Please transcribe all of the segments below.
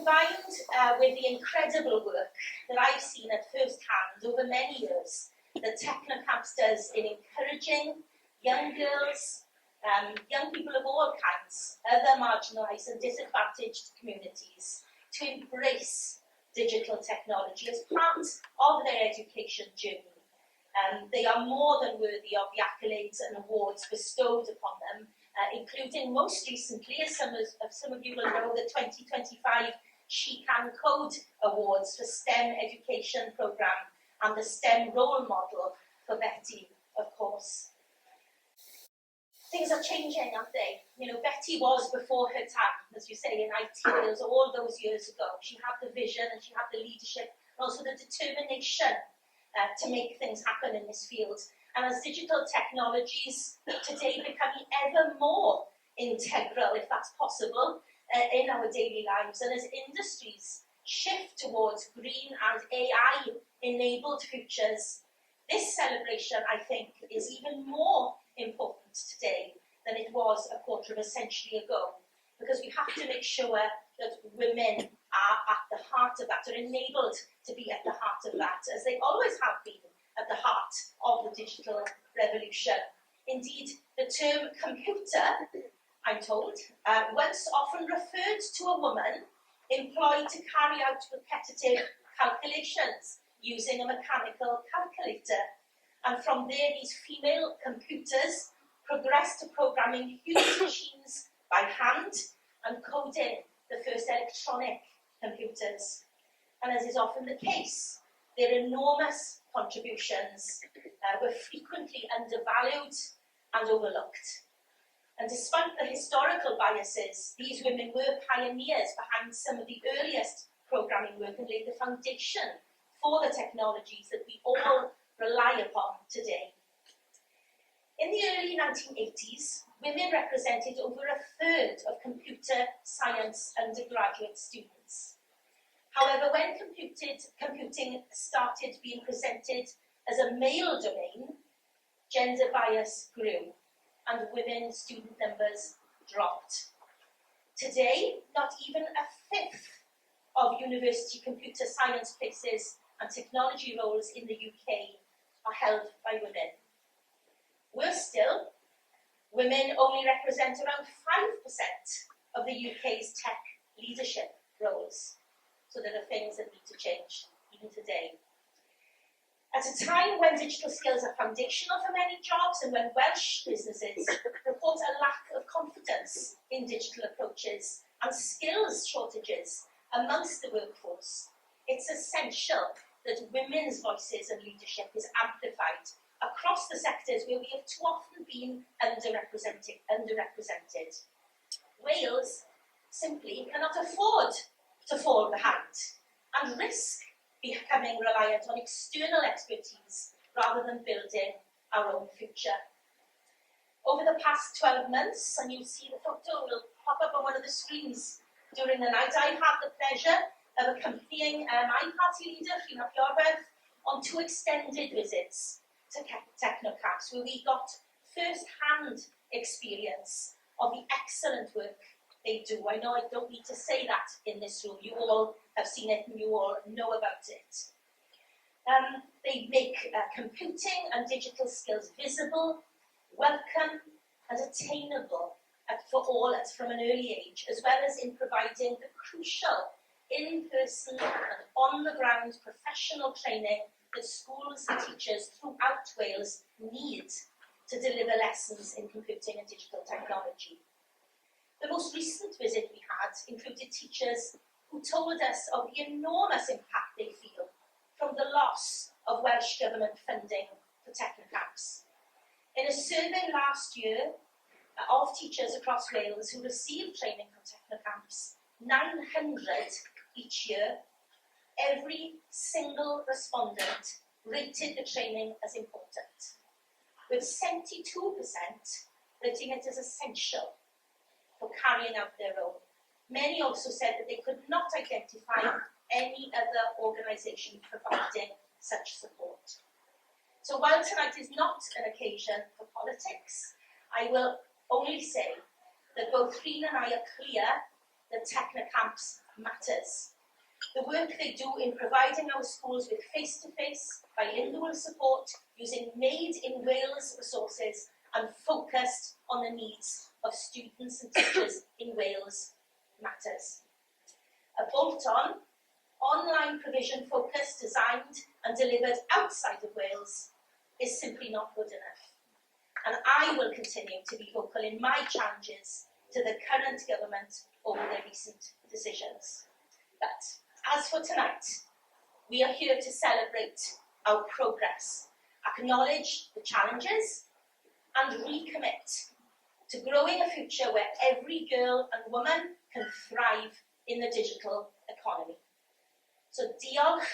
combined with the incredible work that I've seen at first hand over many years that Technocamps does in encouraging young girls, young people of all kinds, other marginalised and disadvantaged communities, to embrace digital technology as part of their education journey. They are more than worthy of the accolades and awards bestowed upon them, including most recently, as some of you will know, the 2025 She Can Code Awards for STEM Education Programme and the STEM Role Model for Betty, of course. Things are changing, aren't they? You know, Betty was before her time, as you say, in IT Wales all those years ago. She had the vision and she had the leadership and also the determination to make things happen in this field. And as digital technologies today becoming ever more integral, if that's possible, in our daily lives, and as industries shift towards green and AI-enabled futures, this celebration, I think, is even more important today than it was a quarter of a century ago, because we have to make sure that women are at the heart of that, are enabled to be at the heart of that, as they always have been at the heart of the digital revolution. Indeed, the term computer, I'm told, once often referred to a woman employed to carry out repetitive calculations using a mechanical calculator. And from there, these female computers progressed to programming huge machines by hand and coding the first electronic computers. And as is often the case, their enormous contributions were frequently undervalued and overlooked. And despite the historical biases, these women were pioneers behind some of the earliest programming work and laid the foundation for the technologies that we all rely upon today. In the early 1980s, women represented over a third of computer science undergraduate students. However, when computing started being presented as a male domain, gender bias grew and women student numbers dropped. Today, not even a fifth of university computer science places and technology roles in the UK are held by women. Worse still, women only represent around 5% of the UK's tech leadership roles. So there are things that need to change even today. At a time when digital skills are foundational for many jobs and when Welsh businesses report a lack of confidence in digital approaches and skills shortages amongst the workforce, it's essential that women's voices and leadership is amplified across the sectors where we have too often been underrepresented. Wales simply cannot afford to fall behind and risk becoming reliant on external expertise rather than building our own future. Over the past 12 months, and you'll see the photo will pop up on one of the screens during the night, I've had the pleasure of accompanying my party leader, Rhymni, on 2 extended visits to Technocamps, where we got first-hand experience of the excellent work they do. I know I don't need to say that in this room. You all have seen it and you all know about it. They make computing and digital skills visible, welcome and attainable for all from an early age, as well as in providing the crucial in-person and on-the-ground professional training that schools and teachers throughout Wales need to deliver lessons in computing and digital technology. The most recent visit we had included teachers who told us of the enormous impact they feel from the loss of Welsh Government funding for Technocamps. In a survey last year of teachers across Wales who received training from Technocamps, 900 each year, every single respondent rated the training as important, with 72% rating it as essential for carrying out their role. Many also said that they could not identify any other organisation providing such support. So while tonight is not an occasion for politics, I will only say that both Rhyn and I are clear that Technocamps matters. The work they do in providing our schools with face-to-face, bilingual support using made-in-Wales resources and focused on the needs of students and teachers in Wales matters. A bolt-on, online provision focus designed and delivered outside of Wales is simply not good enough. And I will continue to be vocal in my challenges to the current government over their recent decisions. But as for tonight, we are here to celebrate our progress, acknowledge the challenges, and recommit to growing a future where every girl and woman can thrive in the digital economy. So diolch,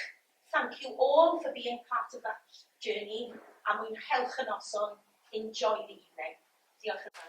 thank you all for being part of that journey, and mwynhewch y noson, enjoy the evening. Diolch yn fawr.